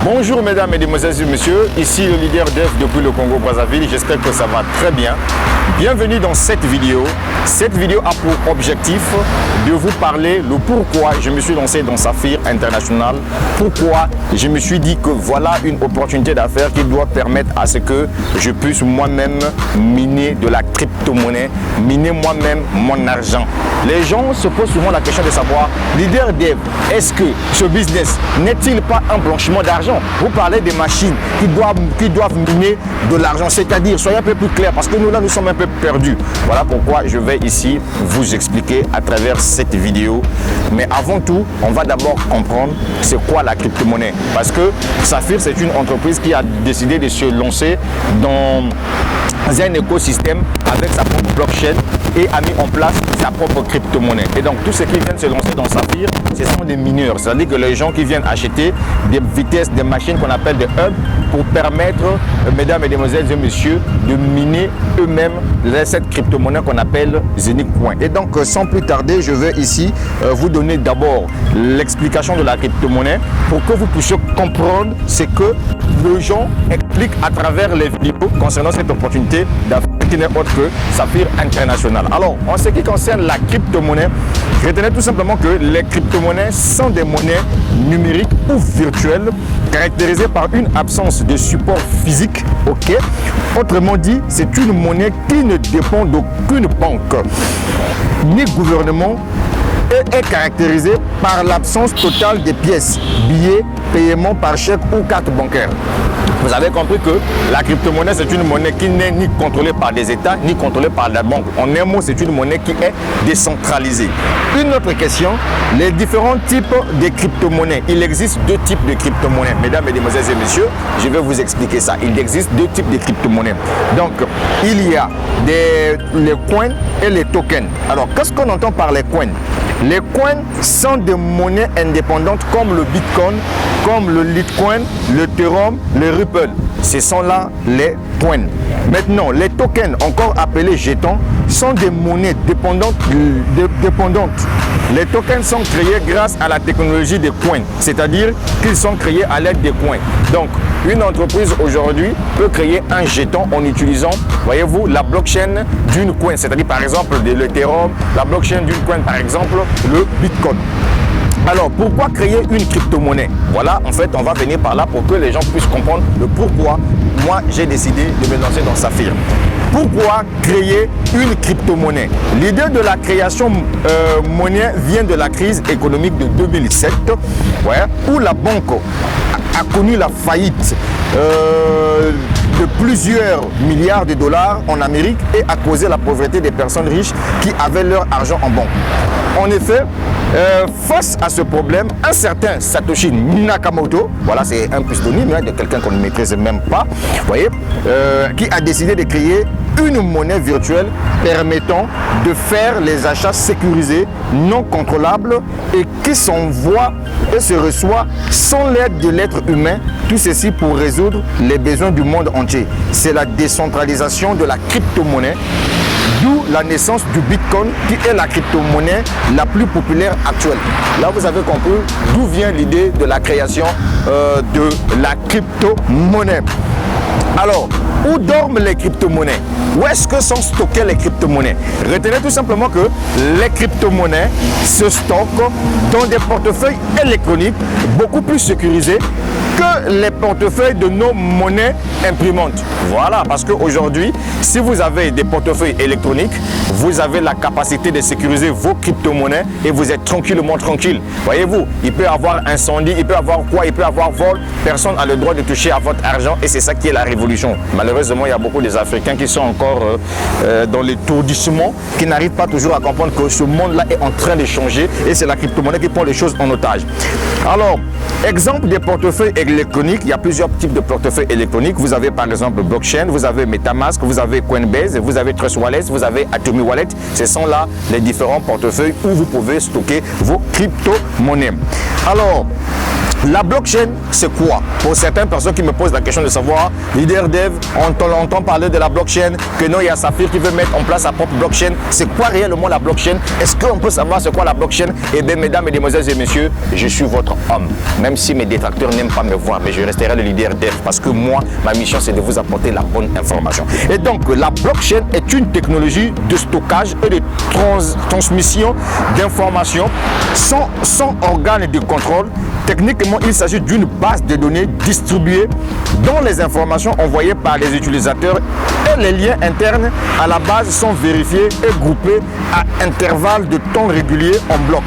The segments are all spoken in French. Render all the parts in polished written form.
Bonjour mesdames, mesdemoiselles et messieurs, ici le leader Dev depuis le Congo-Brazzaville, j'espère que ça va très bien. Bienvenue dans cette vidéo. Cette vidéo a pour objectif de vous parler le pourquoi je me suis lancé dans Saphir International, pourquoi je me suis dit que voilà une opportunité d'affaires qui doit permettre à ce que je puisse moi-même miner de la crypto-monnaie, miner moi-même mon argent. Les gens se posent souvent la question de savoir, leader Dev, est-ce que ce business n'est-il pas un blanchiment d'argent? Vous parlez des machines qui doivent miner de l'argent, c'est-à-dire, soyez un peu plus clair, parce que nous sommes un peu perdus. Voilà pourquoi je vais ici vous expliquer à travers cette vidéo. Mais avant tout, on va d'abord comprendre c'est quoi la crypto-monnaie. Parce que Saphir, c'est une entreprise qui a décidé de se lancer dans un écosystème avec sa propre blockchain et a mis en place sa propre crypto-monnaie. Et donc, tous ceux qui viennent se lancer dans Saphir, ce sont des mineurs. C'est-à-dire que les gens qui viennent acheter des vitesses, des machines qu'on appelle des hubs pour permettre, mesdames, mesdemoiselles et messieurs, de miner eux-mêmes cette crypto-monnaie qu'on appelle Zenith Coin. Et donc, sans plus tarder, je vais ici vous donner d'abord l'explication de la crypto-monnaie pour que vous puissiez comprendre ce que les gens expliquent à travers les vidéos concernant cette opportunité d'affaires qui n'est autre que Saphir International. Alors, en ce qui concerne la crypto-monnaie, retenez tout simplement que les crypto-monnaies sont des monnaies numériques ou virtuelles caractérisées par une absence de support physique. Ok. Autrement dit, c'est une monnaie qui ne dépend d'aucune banque ni gouvernement et est caractérisée par l'absence totale des pièces, billets, paiements par chèque ou carte bancaire. Vous avez compris que la crypto-monnaie, c'est une monnaie qui n'est ni contrôlée par des États, ni contrôlée par la banque. En un mot, c'est une monnaie qui est décentralisée. Une autre question, les différents types de crypto-monnaies. Il existe deux types de crypto-monnaies. Mesdames, mesdemoiselles et messieurs, je vais vous expliquer ça. Il existe deux types de crypto-monnaies. Donc, il y a les coins et les tokens. Alors, qu'est-ce qu'on entend par les coins? Les coins sont des monnaies indépendantes comme le Bitcoin, comme le Litecoin, le Ethereum, le Ripple. Ce sont là les coins. Maintenant, les tokens, encore appelés jetons, sont des monnaies dépendantes. Les tokens sont créés grâce à la technologie des coins, c'est-à-dire qu'ils sont créés à l'aide des coins. Donc, une entreprise aujourd'hui peut créer un jeton en utilisant, voyez-vous, la blockchain d'une coin, c'est-à-dire par exemple de l'Ethereum, la blockchain d'une coin, par exemple le Bitcoin. Alors, pourquoi créer une crypto-monnaie? Voilà, en fait, on va venir par là pour que les gens puissent comprendre le pourquoi moi j'ai décidé de me lancer dans Saphir. Pourquoi créer une crypto-monnaie? L'idée de la création monnaie vient de la crise économique de 2007, où la banque a connu la faillite de plusieurs milliards de dollars en Amérique et a causé la pauvreté des personnes riches qui avaient leur argent en banque. En effet, face à ce problème, un certain Satoshi Nakamoto, voilà, c'est un pseudonyme de quelqu'un qu'on ne maîtrise même pas, voyez, qui a décidé de créer une monnaie virtuelle permettant de faire les achats sécurisés, non contrôlables et qui s'envoie et se reçoit sans l'aide de l'être humain, tout ceci pour résoudre les besoins du monde entier. C'est la décentralisation de la crypto-monnaie, d'où la naissance du Bitcoin qui est la crypto-monnaie la plus populaire actuelle. Là, vous avez compris d'où vient l'idée de la création de la crypto-monnaie. Alors, où dorment les crypto-monnaies? Où est-ce que sont stockées les crypto-monnaies? Retenez tout simplement que les crypto-monnaies se stockent dans des portefeuilles électroniques beaucoup plus sécurisés que les portefeuilles de nos monnaies imprimantes. Voilà, parce qu'aujourd'hui, si vous avez des portefeuilles électroniques, vous avez la capacité de sécuriser vos crypto-monnaies et vous êtes tranquillement tranquille. Voyez-vous, il peut y avoir incendie, il peut y avoir quoi, il peut y avoir vol, personne n'a le droit de toucher à votre argent et c'est ça qui est la révolution. Malheureusement, il y a beaucoup des Africains qui sont encore dans l'étourdissement, qui n'arrivent pas toujours à comprendre que ce monde-là est en train de changer et c'est la crypto-monnaie qui prend les choses en otage. Alors, exemple des portefeuilles électroniques, il y a plusieurs types de portefeuilles électroniques. Vous avez par exemple Blockchain, vous avez Metamask, vous avez Coinbase, vous avez Trust Wallet, vous avez Atomy Wallet. Ce sont là les différents portefeuilles où vous pouvez stocker vos crypto-monnaies. Alors, La blockchain, c'est quoi? Pour certaines personnes qui me posent la question de savoir, leader dev, on entend parler de la blockchain, que non, il y a Saphir qui veut mettre en place sa propre blockchain. C'est quoi réellement la blockchain? Est-ce qu'on peut savoir c'est quoi la blockchain? Eh bien, mesdames, mesdemoiselles et messieurs, je suis votre homme. Même si mes détracteurs n'aiment pas me voir, mais je resterai le leader dev parce que moi, ma mission, c'est de vous apporter la bonne information. Et donc, la blockchain est une technologie de stockage et de transmission d'informations sans organe de contrôle. Techniquement, il s'agit d'une base de données distribuée dont les informations envoyées par les utilisateurs et les liens internes à la base sont vérifiés et groupés à intervalles de temps réguliers en blocs,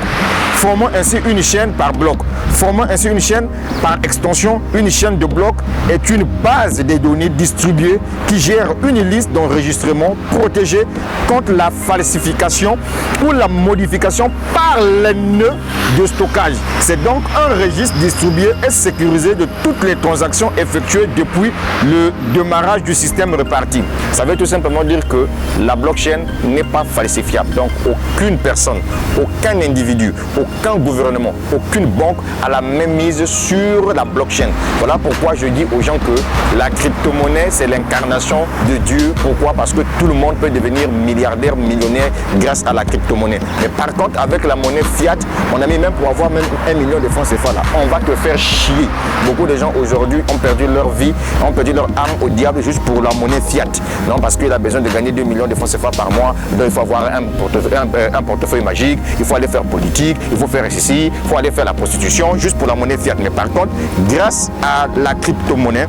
formant ainsi une chaîne par bloc. Formant ainsi une chaîne par extension, une chaîne de blocs est une base de données distribuée qui gère une liste d'enregistrement protégée contre la falsification ou la modification par les nœuds de stockage. C'est donc un registre distribué et sécurisé de toutes les transactions effectuées depuis le démarrage du système réparti. Ça veut tout simplement dire que la blockchain n'est pas falsifiable. Donc aucune personne, aucun individu, aucun gouvernement, aucune banque a la même mise sur la blockchain. Voilà pourquoi je dis aux gens que la crypto-monnaie, c'est l'incarnation de Dieu. Pourquoi? Parce que tout le monde peut devenir milliardaire, millionnaire grâce à la crypto-monnaie. Mais par contre, avec la monnaie fiat, on a mis même pour avoir même 1 million de francs CFA là, on va te faire chier. Beaucoup de gens aujourd'hui ont perdu leur vie, ont perdu leur âme au diable juste pour la monnaie fiat. Non, parce qu'il a besoin de gagner 2 millions de francs CFA par mois. Donc il faut avoir un portefeuille magique, il faut aller faire politique, il faut faire ceci, il faut aller faire la prostitution juste pour la monnaie fiat. Mais par contre, grâce à la crypto-monnaie,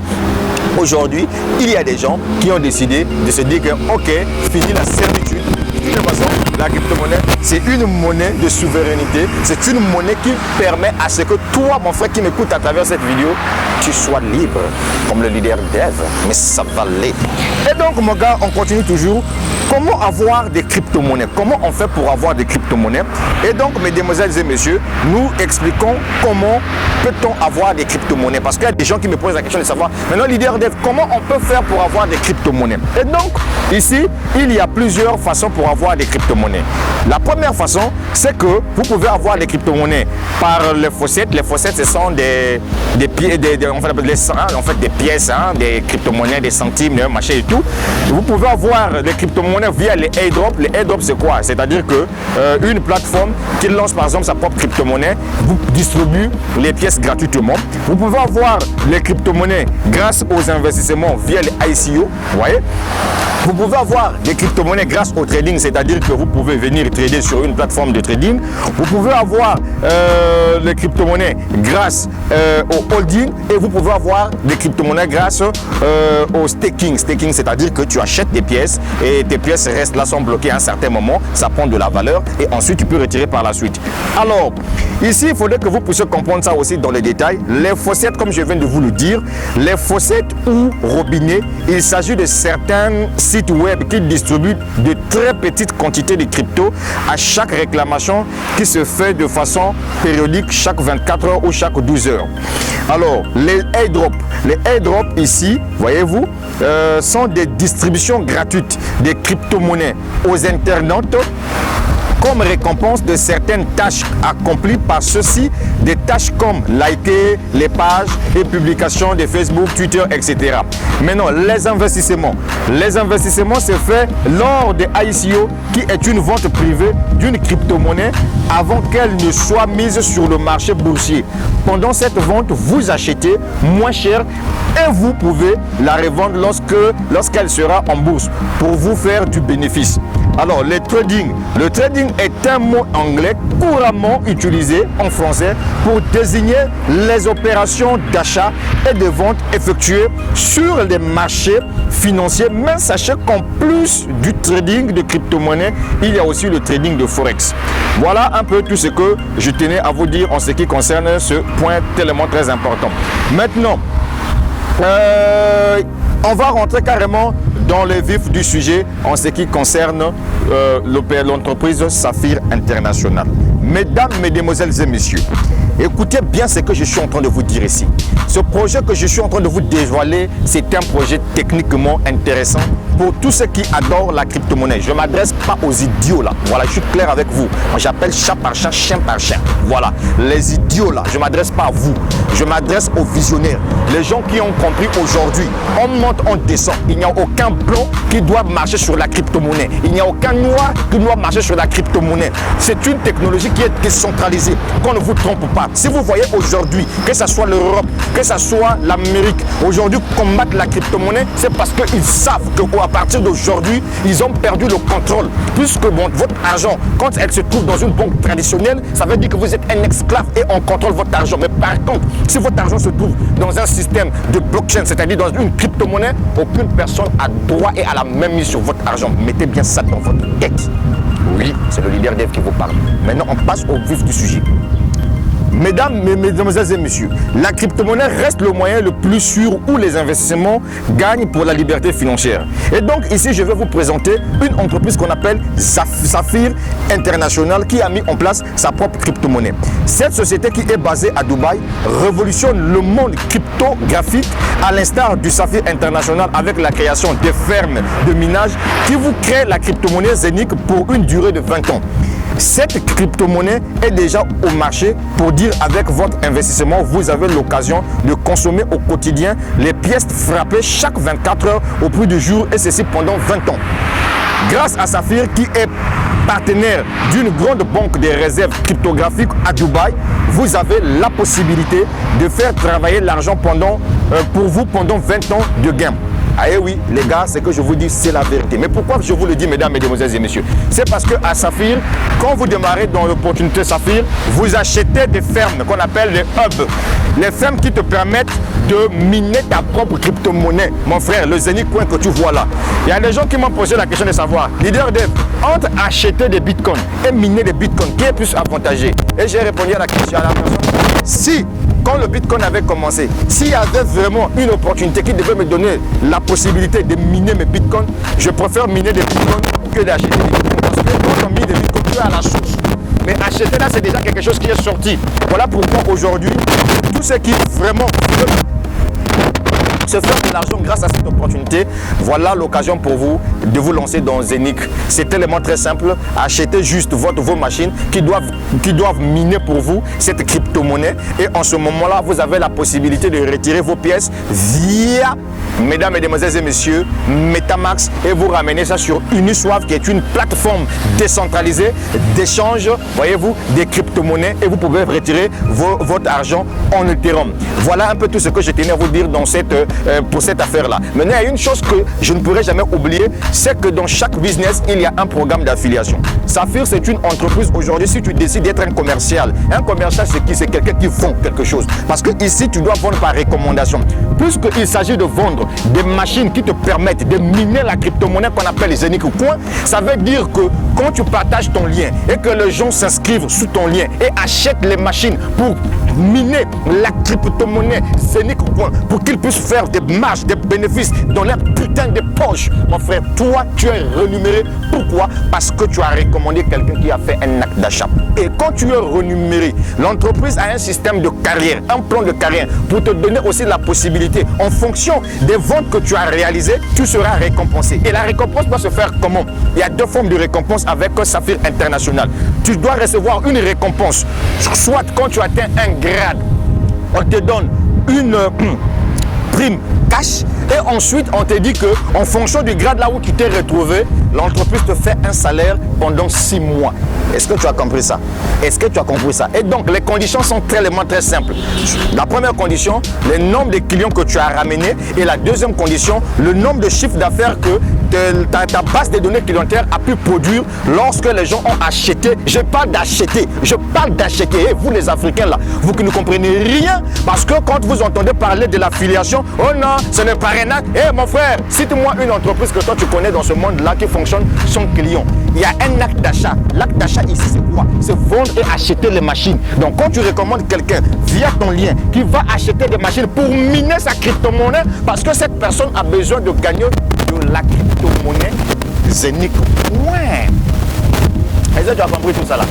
aujourd'hui, il y a des gens qui ont décidé de se dire que ok, fini la servitude. De toute façon, la crypto-monnaie, c'est une monnaie de souveraineté. C'est une monnaie qui permet à ce que toi, mon frère qui m'écoute à travers cette vidéo, tu sois libre, comme le leader dev. Mais ça va l'être. Et donc, mon gars, on continue toujours. Comment avoir des crypto-monnaies? Comment on fait pour avoir des crypto-monnaies? Et donc, mesdemoiselles et messieurs, nous expliquons comment peut-on avoir des crypto-monnaies. Parce qu'il y a des gens qui me posent la question de savoir, maintenant, leader dev, comment on peut faire pour avoir des crypto-monnaies? Et donc, ici, il y a plusieurs façons pour avoir des crypto-monnaies. La première façon, c'est que vous pouvez avoir des crypto-monnaies par les faucettes. Les faucettes, ce sont des pièces, hein, des crypto-monnaies, des centimes, des machins et tout. Vous pouvez avoir des crypto-monnaies via les airdrops. Les airdrops, c'est quoi? C'est-à-dire que une plateforme qui lance par exemple sa propre crypto-monnaie vous distribue les pièces gratuitement. Vous pouvez avoir les crypto-monnaies grâce aux investissements via les ICO. Vous voyez? Vous pouvez avoir des crypto-monnaies grâce au trading, c'est-à-dire que vous pouvez venir trader sur une plateforme de trading. Vous pouvez avoir les crypto-monnaies grâce au holding et vous pouvez avoir des crypto-monnaies grâce au staking. Staking, c'est-à-dire que tu achètes des pièces et tes pièces restent là, sont bloquées à un certain moment, ça prend de la valeur et ensuite tu peux retirer par la suite. Alors, ici, il faudrait que vous puissiez comprendre ça aussi dans les détails. Les faucettes, comme je viens de vous le dire, les faucettes ou robinets, il s'agit de certains sites web qui distribuent de très petites quantités de crypto à chaque réclamation qui se fait de façon périodique chaque 24 heures ou chaque 12 heures. Alors, les airdrops ici, voyez-vous, sont des distributions gratuites des crypto-monnaies aux internautes comme récompense de certaines tâches accomplies par ceux-ci, des tâches comme liker les pages et publications de Facebook, Twitter, etc. Maintenant, les investissements se fait lors des ICO qui est une vente privée d'une crypto-monnaie avant qu'elle ne soit mise sur le marché boursier. Pendant cette vente, vous achetez moins cher et vous pouvez la revendre lorsqu'elle sera en bourse pour vous faire du bénéfice. Alors, le trading est un mot anglais couramment utilisé en français pour désigner les opérations d'achat et de vente effectuées sur les marchés financiers. Mais sachez qu'en plus du trading de crypto-monnaie, il y a aussi le trading de Forex. Voilà un peu tout ce que je tenais à vous dire en ce qui concerne ce point tellement très important. Maintenant, on va rentrer carrément dans le vif du sujet en ce qui concerne l'entreprise Saphir International. Mesdames, mesdemoiselles et messieurs, Écoutez bien ce que je suis en train de vous dire ici. Ce projet que je suis en train de vous dévoiler, c'est un projet techniquement intéressant pour tous ceux qui adorent la crypto-monnaie. Je ne m'adresse pas aux idiots là. Voilà, je suis clair avec vous. Moi, j'appelle chat par chat, chien par chien. Voilà, les idiots là, je ne m'adresse pas à vous. Je m'adresse aux visionnaires. Les gens qui ont compris aujourd'hui, on monte, on descend. Il n'y a aucun blanc qui doit marcher sur la crypto-monnaie. Il n'y a aucun noir qui doit marcher sur la crypto-monnaie. C'est une technologie qui est décentralisée. Qu'on ne vous trompe pas. Si vous voyez aujourd'hui, que ce soit l'Europe, que ce soit l'Amérique, aujourd'hui combattre la crypto-monnaie, c'est parce qu'ils savent qu'à partir d'aujourd'hui, ils ont perdu le contrôle. Puisque bon, votre argent, quand elle se trouve dans une banque traditionnelle, ça veut dire que vous êtes un esclave et on contrôle votre argent. Mais par contre, si votre argent se trouve dans un système de blockchain, c'est-à-dire dans une crypto-monnaie, aucune personne a droit et a la même mise sur votre argent. Mettez bien ça dans votre tête. Oui, c'est le leader dev qui vous parle. Maintenant, on passe au vif du sujet. Mesdames, mesdemoiselles et messieurs, la crypto-monnaie reste le moyen le plus sûr où les investissements gagnent pour la liberté financière. Et donc ici, je vais vous présenter une entreprise qu'on appelle Saphir International qui a mis en place sa propre crypto-monnaie. Cette société qui est basée à Dubaï révolutionne le monde cryptographique à l'instar du Saphir International avec la création des fermes de minage qui vous créent la crypto-monnaie Zenic pour une durée de 20 ans. Cette crypto-monnaie est déjà au marché pour dire avec votre investissement, vous avez l'occasion de consommer au quotidien les pièces frappées chaque 24 heures au prix du jour et ceci pendant 20 ans. Grâce à Saphir qui est partenaire d'une grande banque des réserves cryptographiques à Dubaï, vous avez la possibilité de faire travailler l'argent pour vous pendant 20 ans de gain. Ah et oui, les gars, ce que je vous dis, c'est la vérité. Mais pourquoi je vous le dis, mesdames, mesdemoiselles et messieurs? C'est parce qu'à Saphir, quand vous démarrez dans l'opportunité Saphir, vous achetez des fermes qu'on appelle les hubs. Les fermes qui te permettent de miner ta propre crypto-monnaie. Mon frère, le Zenic Coin que tu vois là. Il y a des gens qui m'ont posé la question de savoir, leader dev, entre acheter des bitcoins et miner des bitcoins, qui est plus avantagé? Et j'ai répondu à la question à la personne. Si quand le Bitcoin avait commencé, s'il y avait vraiment une opportunité qui devait me donner la possibilité de miner mes Bitcoins, je préfère miner des Bitcoins que d'acheter des Bitcoins. Parce que quand on mine des Bitcoins, tu es à la source. Mais acheter là, c'est déjà quelque chose qui est sorti. Voilà pourquoi aujourd'hui, tout ce qui vraiment se faire de l'argent grâce à cette opportunité, voilà l'occasion pour vous de vous lancer dans Zenic. C'est tellement très simple. Achetez juste vos machines qui doivent miner pour vous cette crypto-monnaie. Et en ce moment-là, vous avez la possibilité de retirer vos pièces via, mesdames, mesdemoiselles et messieurs, Metamask et vous ramenez ça sur Uniswap qui est une plateforme décentralisée d'échange, voyez-vous, des crypto-monnaies et vous pouvez retirer votre argent en Ethereum. Voilà un peu tout ce que je tenais à vous dire dans pour cette affaire-là. Maintenant, il y a une chose que je ne pourrai jamais oublier, c'est que dans chaque business, il y a un programme d'affiliation. Saphir, c'est une entreprise aujourd'hui, si tu décides d'être un commercial c'est qui? C'est quelqu'un qui vend quelque chose. Parce que ici, tu dois vendre par recommandation. Puisqu'il s'agit de vendre des machines qui te permettent de miner la crypto-monnaie qu'on appelle Zenic Coin, ça veut dire que quand tu partages ton lien et que les gens s'inscrivent sous ton lien et achètent les machines pour miner la crypto-monnaie Zenic Coin pour qu'ils puissent faire des marges, des bénéfices dans leur putain de poche, mon frère, toi, tu es renuméré. Pourquoi? Parce que tu as recommandé quelqu'un qui a fait un acte d'achat. Et quand tu es renuméré, l'entreprise a un système de carrière, un plan de carrière pour te donner aussi la possibilité, en fonction des ventes que tu as réalisées, tu seras récompensé. Et la récompense doit se faire comment? Il y a deux formes de récompense avec Saphir International. Tu dois recevoir une récompense, soit quand tu atteins un grade, on te donne une prime cash et ensuite on te dit que en fonction du grade là où tu t'es retrouvé, l'entreprise te fait un salaire pendant 6 mois. Est-ce que tu as compris ça? Est-ce que tu as compris ça? Et donc les conditions sont très simples. La première condition, le nombre de clients que tu as ramené, et la deuxième condition, le nombre de chiffres d'affaires que ta base de données clientèle a pu produire lorsque les gens ont acheté. Je parle d'acheter, et vous les Africains là, vous qui ne comprenez rien, parce que quand vous entendez parler de l'affiliation, oh non, ce n'est pas rien. Eh mon frère, cite-moi une entreprise que toi tu connais dans ce monde là qui fonctionne sans client. Il y a un acte d'achat. L'acte d'achat ici c'est quoi? C'est vendre et acheter les machines. Donc quand tu recommandes quelqu'un via ton lien qui va acheter des machines pour miner sa crypto-monnaie, parce que cette personne a besoin de gagner de la crypto-monnaie Zenic Coin. Est-ce que tu as compris tout ça là?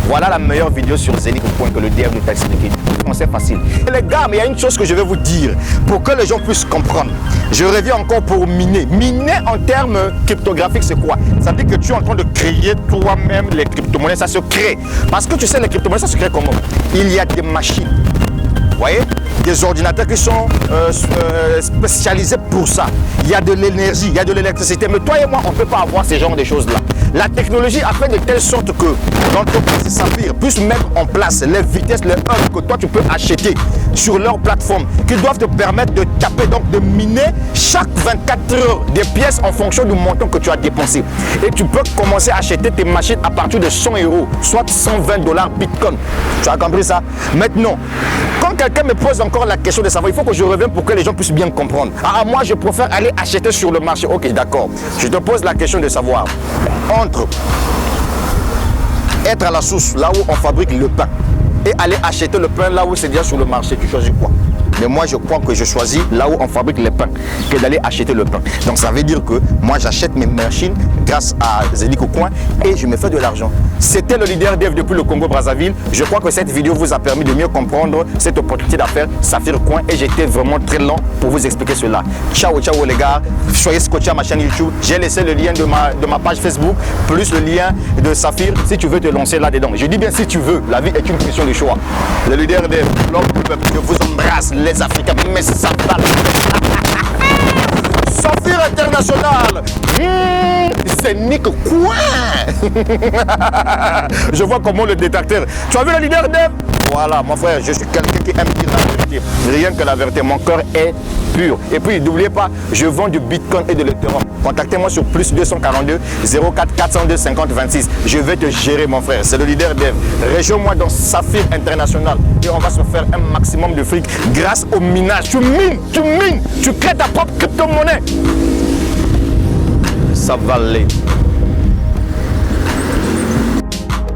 Voilà la meilleure vidéo sur Zenico.com que le DM nous t'a expliqué. C'est facile. Et les gars, mais il y a une chose que je vais vous dire pour que les gens puissent comprendre. Je reviens encore pour miner. Miner en termes cryptographiques, c'est quoi? Ça veut dire que tu es en train de créer toi-même les crypto-monnaies. Ça se crée. Parce que tu sais, les crypto-monnaies, ça se crée comment? Il y a des machines. Vous voyez? Des ordinateurs qui sont spécialisés pour ça. Il y a de l'énergie, il y a de l'électricité. Mais toi et moi, on ne peut pas avoir ce genre de choses-là. La technologie a fait de telle sorte que l'entreprise Saphir puisse mettre en place les vitesses, les hubs que toi tu peux acheter sur leur plateforme, qui doivent te permettre de taper, donc de miner chaque 24 heures des pièces en fonction du montant que tu as dépensé. Et tu peux commencer à acheter tes machines à partir de 100 €, soit 120 $ Bitcoin. Tu as compris ça? Maintenant, quand quelqu'un me pose encore la question de savoir, il faut que je revienne pour que les gens puissent bien comprendre. Ah, moi je préfère aller acheter sur le marché. Ok, d'accord. Je te pose la question de savoir, entre être à la source, là où on fabrique le pain, et aller acheter le pain là où c'est déjà sur le marché, tu choisis quoi? Mais moi, je crois que je choisis là où on fabrique les pains que d'aller acheter le pain. Donc, ça veut dire que moi, j'achète mes machines grâce à Zenico Coin et je me fais de l'argent. C'était le leader dev depuis le Congo-Brazzaville. Je crois que cette vidéo vous a permis de mieux comprendre cette opportunité d'affaires Saphir Coin et j'étais vraiment très lent pour vous expliquer cela. Ciao, ciao les gars. Soyez scotchés à ma chaîne YouTube. J'ai laissé le lien de ma page Facebook plus le lien de Saphir si tu veux te lancer là-dedans. Je dis bien si tu veux. La vie est une question de choix. Le leader dev, l'homme du peuple, je vous embrasse. Les Africains, mais ça va. Saphir International. C'est Nick Coin. Je vois comment le détecteur. Tu as vu le leader dev? Voilà, mon frère, je suis quelqu'un qui aime dire la vérité. Rien que la vérité, mon cœur est pur. Et puis, n'oubliez pas, je vends du Bitcoin et de l'Ethereum. Contactez-moi sur plus 242 04 402 50 26. Je vais te gérer, mon frère. C'est le leader dev. Rejoins-moi dans Saphir International et on va se faire un maximum de fric grâce au minage. Tu mines, tu crées ta propre crypto-monnaie. Ça va aller.